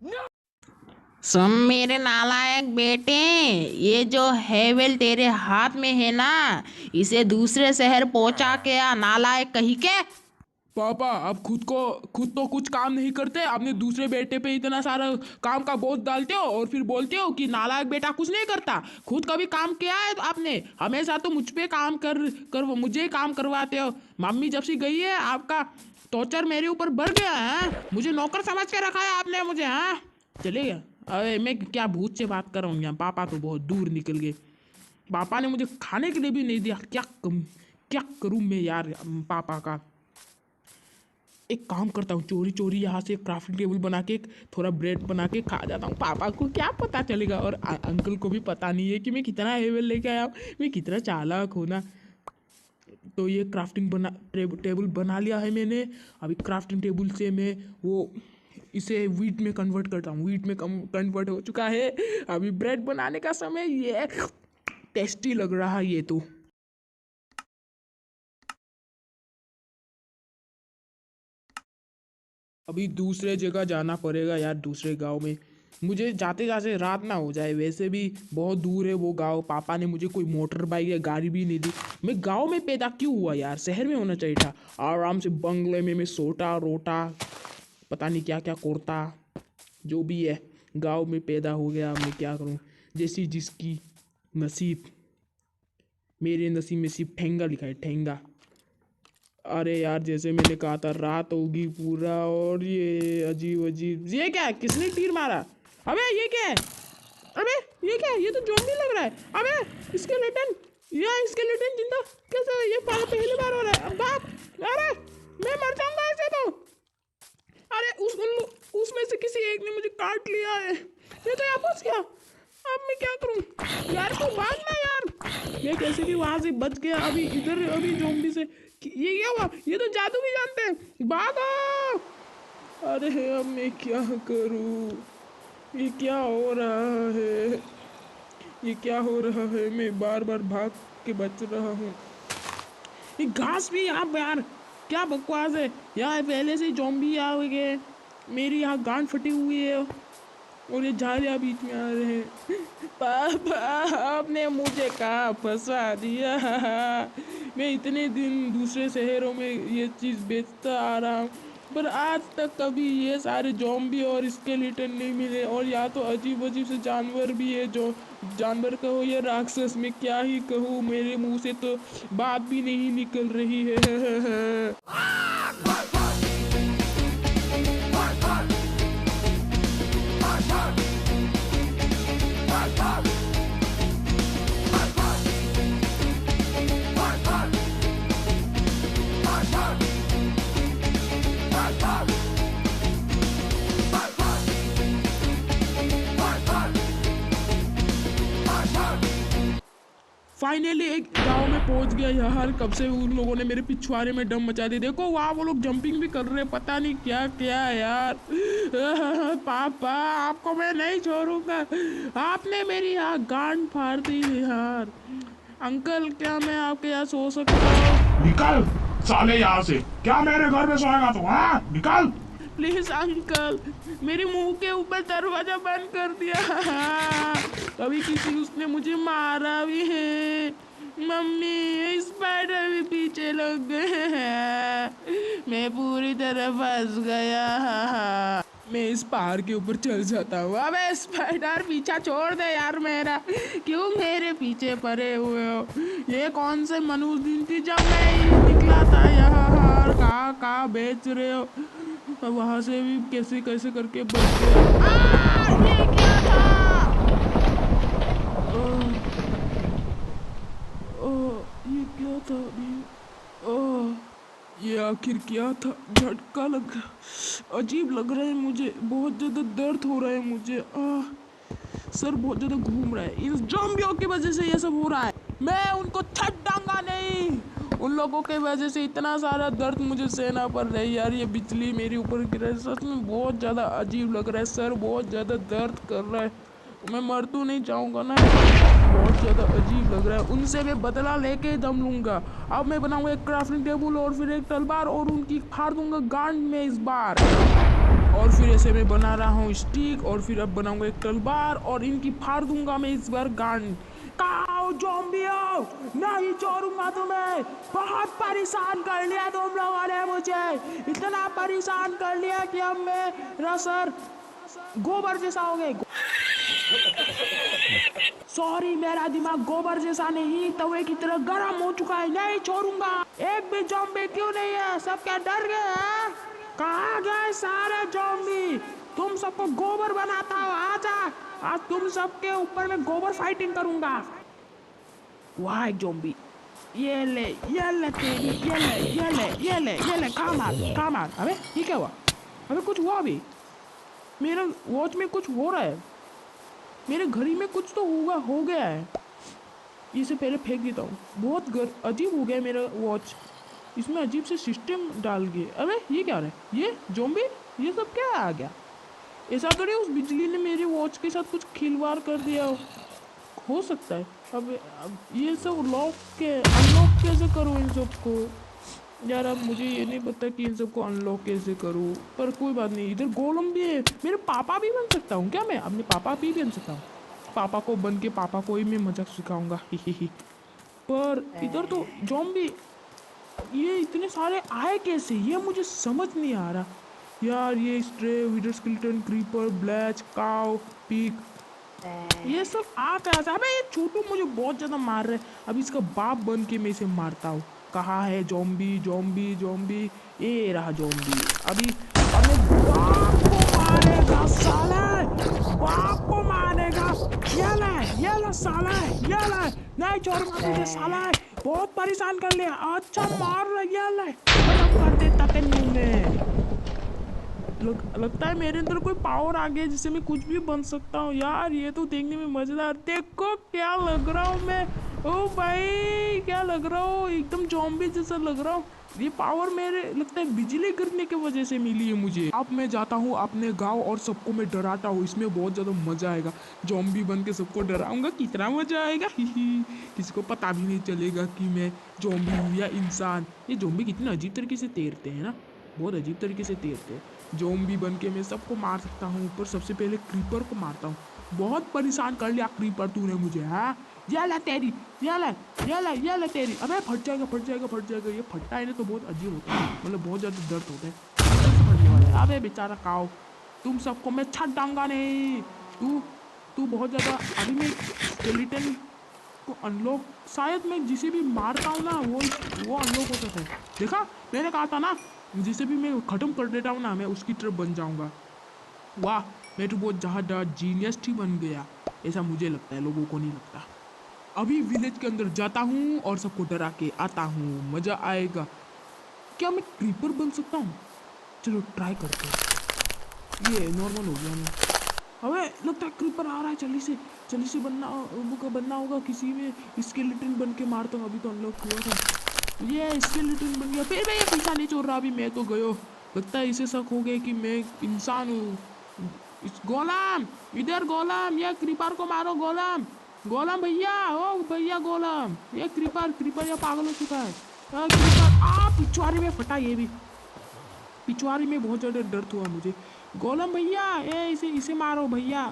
सुन मेरे नालायक बेटे, ये जो हैवेल तेरे हाथ में है ना, इसे दूसरे शहर पहुंचा के आ, नालायक कहीं के। पापा आप खुद तो कुछ काम नहीं करते, आपने दूसरे बेटे पे इतना सारा काम का बोझ डालते हो और फिर बोलते हो कि नालायक बेटा कुछ नहीं करता। खुद कभी काम किया है आपने? हमेशा तो मुझ पे काम कर मुझे ही काम करवाते हो। मम्मी जब से गई है आपका टॉर्चर मेरे ऊपर बढ़ गया है। मुझे नौकर समझ के रखा है आपने मुझे। हाँ चले गया। अरे मैं क्या भूत से बात कर रहा हूँ यहाँ, पापा तो बहुत दूर निकल गए। पापा ने मुझे खाने के लिए भी नहीं दिया। क्या करूँ मैं यार पापा का। एक काम करता हूँ, चोरी चोरी यहाँ से क्राफ्टिंग टेबल बना के थोड़ा ब्रेड बना के खा जाता हूँ। पापा को क्या पता चलेगा और अंकल को भी पता नहीं है कि मैं कितना हेवल लेके आया हूँ, मैं कितना चालाक हूँ ना। तो ये क्राफ्टिंग टेबल बना लिया है मैंने। अभी क्राफ्टिंग टेबल से मैं वो इसे वीट में कन्वर्ट करता हूँ। वीट में कन्वर्ट हो चुका है। अभी ब्रेड बनाने का समय। ये टेस्टी लग रहा है ये तो। अभी दूसरे जगह जाना पड़ेगा यार, दूसरे गांव में। मुझे जाते जाते रात ना हो जाए। वैसे भी बहुत दूर है वो गांव। पापा ने मुझे कोई मोटर बाइक या गाड़ी भी नहीं दी। मैं गांव में पैदा क्यों हुआ यार, शहर में होना चाहिए था। आराम से बंगले में मैं सोटा रोटा पता नहीं क्या क्या कोरता, जो भी है। गांव में पैदा हो गया, मैं क्या करूं। जैसी जिसकी नसीब। मेरे नसीब में सिर्फ ठेंगा लिखा है, ठेंगा। अरे यार जैसे मैंने कहा था रात होगी पूरा। और ये अजीब अजीब ये क्या है, किसने तीर मारा? अबे ये क्या है? अबे ये क्या है, ये तो ज़ॉम्बी लग रहा है। अबे स्केलेटन, ये स्केलेटन जिंदा कैसे? ये पहली बार हो रहा है। अब बाप, अरे मैं मर जाऊंगा ऐसे तो। अरे उसमें से किसी एक ने मुझे काट लिया है। ये तो यहाँ फंस गया। अब मैं क्या करूं यार? को भागना यार। मैं कैसे भी वहां से बच गया। अभी इधर अभी ज़ॉम्बी से ये क्या हुआ? ये तो जादू भी जानते हैं। भागो। अरे अब मैं क्या करूं? ये क्या हो रहा है? ये क्या हो रहा है? मैं बार बार भाग के बच रहा हूँ। ये घास भी यहाँ पे यार, क्या बकवास है। यहाँ पहले से ज़ॉम्बी आ गए। मेरी यहाँ गांड फटी हुई है और ये झाड़ियाँ बीच में आ रहे हैं। पापा आपने मुझे कहाँ फंसा दिया। मैं इतने दिन दूसरे शहरों में ये चीज़ बेचता आ रहा हूँ, पर आज तक कभी ये सारे ज़ॉम्बी और स्केलेटन नहीं मिले। और यहाँ तो अजीब अजीब से जानवर भी है। जो जानवर कहो या राक्षस, मैं क्या ही कहूँ। मेरे मुंह से तो बात भी नहीं निकल रही है। फाइनली एक गांव में पहुंच गया यार। कब से उन लोगों ने मेरे पिछवाड़े में दम मचा दी। देखो वहाँ वो लोग जंपिंग भी कर रहे हैं, पता नहीं क्या क्या यार। पापा आपको मैं नहीं छोड़ूंगा। आपने मेरी यहाँ गांड फाड़ दी यार। अंकल क्या मैं आपके यहाँ सो सकता हूँ? निकल साले यहाँ से। क्या मेरे घर में सोएगा तू? हाँ निकल। प्लीज अंकल, मेरे मुंह के ऊपर दरवाजा बंद कर दिया। कभी किसी उसने मुझे मारा भी है। मम्मी स्पाइडर भी पीछे लग गए हैं। मैं पूरी तरह फंस गया। मैं इस पहाड़ के ऊपर चल जाता हूँ। अबे स्पाइडर पीछा छोड़ दे यार मेरा। क्यों मेरे पीछे पड़े हुए हो? ये कौन से मनुष्य दिन थी जब मैं ही निकला था यहाँ? कहाँ बेच रहे हो? वहां से भी कैसे कैसे करके बच गया। ये क्या था? ये क्या था अभी? ये आखिर क्या था? झटका लग, अजीब लग रहा है मुझे। बहुत ज़्यादा दर्द हो रहा है मुझे। सर बहुत ज़्यादा घूम रहा है। इन ज़ॉम्बियों की वजह से ये सब हो रहा है। मैं उनको छटाऊंगा नहीं। उन लोगों के वजह से इतना सारा दर्द मुझे सहना पड़ रहा है यार। ये बिजली मेरे ऊपर गिर रहा है, सच में बहुत ज़्यादा अजीब लग रहा है। सर बहुत ज़्यादा दर्द कर रहा है। मैं मर तो नहीं जाऊँगा ना? बहुत ज़्यादा अजीब लग रहा है। उनसे मैं बदला लेके दम लूँगा। अब मैं बनाऊँगा एक क्राफ्टिंग टेबल और फिर एक तलवार और उनकी फाड़ दूँगा गांड में इस बार। और फिर ऐसे मैं बना रहा हूँ स्टिक, और फिर अब बनाऊंगा एक तलवार और इनकी फाड़ दूंगा मैं इस बार गांड। काओ ज़ॉम्बियो, नहीं छोड़ूंगा तुम्हें। बहुत परेशान कर लिया तुम लोगों ने मुझे, इतना परेशान कर लिया कि अब मेरा सर गोबर जैसा हो गया। सॉरी, मेरा दिमाग गोबर जैसा नहीं तवे की तरह गर्म हो चुका है। नहीं छोड़ूंगा। एक भी ज़ॉम्बी क्यों नहीं है? सब क्या डर गए हैं? कहाँ गए सारे ज़ॉम्बी? तुम सबको गोबर बनाता हो। आजा, आज तुम सबके ऊपर मैं गोबर फाइटिंग करूंगा। वाह एक ज़ॉम्बी, ये ले तेरी, ये ले, कहाँ मार। अबे ये क्या हुआ? अबे कुछ हुआ अभी? मेरा वॉच में कुछ हो रहा है, मेरे घड़ी में कुछ तो हो गया है। इसे पहले फेंक देता हूँ। बहुत अजीब हो गया मेरा वॉच, इसमें अजीब से सिस्टम डाल गए। अबे ये क्या हो रहा है? ये ज़ॉम्बी, ये सब क्या आ गया? ऐसा तो नहीं उस बिजली ने मेरे वॉच के साथ कुछ खिलवाड़ कर दिया हो सकता है। अब ये सब अनलॉक कैसे करूँ इन सबको? यार अब मुझे ये नहीं पता कि इन सबको अनलॉक कैसे करूँ, पर कोई बात नहीं। इधर गोलम भी है, मेरे पापा भी बन सकता हूँ क्या? मैं अपने पापा भी बन सकता हूँ। पापा को बन के पापा को ही मैं मजाक सिखाऊंगा। ही। पर इधर तो ज़ॉम्बी, ये इतने सारे आए कैसे? ये मुझे समझ नहीं आ रहा यार। ये स्ट्रे, विदर स्केलेटन, क्रीपर, ब्लैच, काउ, पिग, ये सब आ कैसे? अबे ये छोटू मुझे बहुत ज़्यादा मार रहे। अब इसका बाप बन के मैं इसे मारता हूँ। कहाँ है ज़ॉम्बी? ये रहा ज़ॉम्बी। अभी अपने बाप को मारेगा साले, बाप को मारेगा। ये ले साले, ये ले। नहीं छोड़ूंगा तुझे साले, बहुत परेशान कर लिया। अच्छा मार रहा, ये ले, खत्म कर देता तेनू में। लगता है मेरे अंदर कोई पावर आ गया जिससे मैं कुछ भी बन सकता हूँ। यार ये तो देखने में मजेदार। देखो क्या लग रहा हूँ मैं। ओ भाई क्या लग रहा हूँ, एकदम ज़ॉम्बी जैसा लग रहा हूँ। ये पावर मेरे लगता है बिजली गिरने की वजह से मिली है मुझे। अब मैं जाता हूँ अपने गांव और सबको मैं डराता हूँ। इसमें बहुत ज़्यादा मजा आएगा। ज़ॉम्बी बन के सबको डराऊंगा, कितना मजा आएगा। किसी को पता भी नहीं चलेगा कि मैं ज़ॉम्बी हूँ या इंसान। ये ज़ॉम्बी कितने अजीब तरीके से तैरते हैं ना, बहुत अजीब तरीके से तैरते हैं। ज़ॉम्बी बन के मैं सबको मार सकता हूँ, पर सबसे पहले क्रीपर को मारता हूँ। बहुत परेशान कर लिया क्रीपर तूने मुझे। हाँ ये ले तेरी, ये ले तेरी। अबे फट जाएगा। ये फटता है ना तो बहुत अजीब होता है, मतलब बहुत ज़्यादा दर्द होता है। कैसे फटने वाला है? अबे बेचारा काओ, तुम सबको मैं छट डाऊंगा नहीं। तू बहुत ज़्यादा। अभी मैं स्केलेटन को अनलॉक, शायद मैं जिसे भी मारता हूँ ना वो अनलॉक हो जाता है। देखा, मैंने कहा था ना, जिसे भी मैं ख़त्म कर देता हूँ ना मैं उसकी तरफ बन जाऊँगा। वाह, मैं तो बहुत ज़्यादा जीनियस ही बन गया, ऐसा मुझे लगता है, लोगों को नहीं लगता। अभी विलेज के अंदर जाता हूँ और सबको डरा के आता हूँ, मज़ा आएगा। क्या मैं क्रीपर बन सकता हूँ? चलो ट्राई करते हैं। ये नॉर्मल हो गया मैं। अबे लगता है क्रीपर आ रहा है, जल्दी से बनना होगा। किसी में स्केलेटन बन के मारता हूँ। अभी तो अनलॉक हुआ था, ये स्केलेटन बन गया। फिर मैं ये पीछा नहीं छोड़ रहा। अभी मैं तो गयो, लगता है इसे शक हो गया कि मैं इंसान हूँ। गोलम इधर, गोलम ये क्रीपर को मारो। गोलम भैया, ओ भैया गोलम, ये क्रीपर ये पागल हो चुका है। क्रीपर पिछवाड़ी में फटा। ये भी पिछवाड़ी में बहुत ज़्यादा दर्द हुआ मुझे। गोलम भैया ये इसे मारो भैया।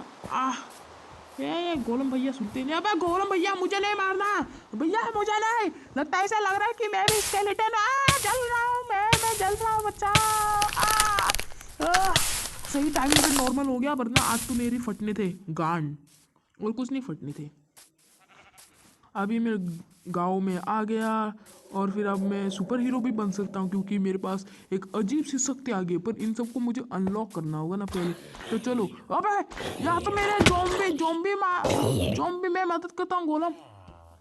ये गोलम भैया सुनते नहीं। अबे गोलम भैया मुझे नहीं मारना भैया, मुझे नहीं। लगता है ऐसा लग रहा है कि मैं भी स्केलेटन जल रहा हूँ। मैं जल रहा हूँ बच्चा। सही टाइमिंग पे नॉर्मल हो गया, वरना आज तो मेरी फटने थे गांड, और कुछ नहीं फटने थे। अभी मैं गांव में आ गया और फिर अब मैं सुपर हीरो भी बन सकता हूँ, क्योंकि मेरे पास एक अजीब सी शक्ति आ गई। पर इन सबको मुझे अनलॉक करना होगा ना पहले, तो चलो। अबे यहाँ तो मेरे ज़ॉम्बी में मदद करता हूँ।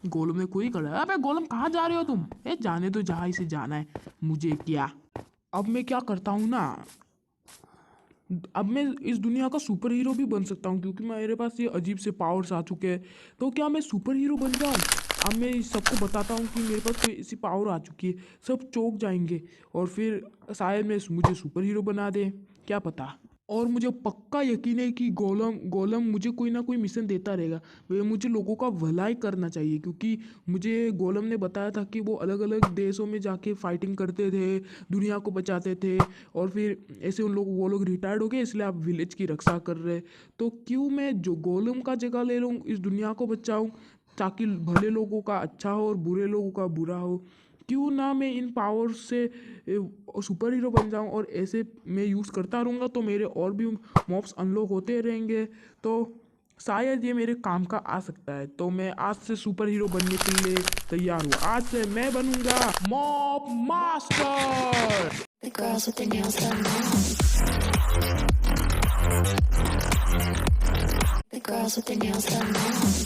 गोलम ने कोई कर रहा है। अबे गोलम कहाँ जा रहे हो तुम? जाने दो जहाँ इसे जाना है, मुझे क्या। अब मैं क्या करता हूँ ना, अब मैं इस दुनिया का सुपर हीरो भी बन सकता हूँ, क्योंकि मेरे पास ये अजीब से पावर्स आ चुके हैं। तो क्या मैं सुपर हीरो बन जाऊँ? अब मैं सबको बताता हूँ कि मेरे पास कोई ऐसी पावर आ चुकी है, सब चौंक जाएंगे और फिर शायद मुझे सुपर हीरो बना दे, क्या पता। और मुझे पक्का यकीन है कि गोलम मुझे कोई ना कोई मिशन देता रहेगा। वे मुझे लोगों का भलाई करना चाहिए, क्योंकि मुझे गोलम ने बताया था कि वो अलग अलग देशों में जाके फाइटिंग करते थे, दुनिया को बचाते थे, और फिर ऐसे वो लोग रिटायर्ड हो गए, इसलिए आप विलेज की रक्षा कर रहे। तो क्यों मैं जो गोलम का जगह ले लूँ, इस दुनिया को बचाऊँ, ताकि भले लोगों का अच्छा हो और बुरे लोगों का बुरा हो। क्यों ना मैं इन पावर्स से सुपर हीरो बन जाऊं, और ऐसे मैं यूज़ करता रहूँगा तो मेरे और भी मॉब्स अनलॉक होते रहेंगे। तो शायद ये मेरे काम का आ सकता है। तो मैं आज से सुपर हीरो बनने के लिए तैयार हूँ। आज से मैं बनूंगा mob master. The girls with their nails done now. The girls with their nails done now.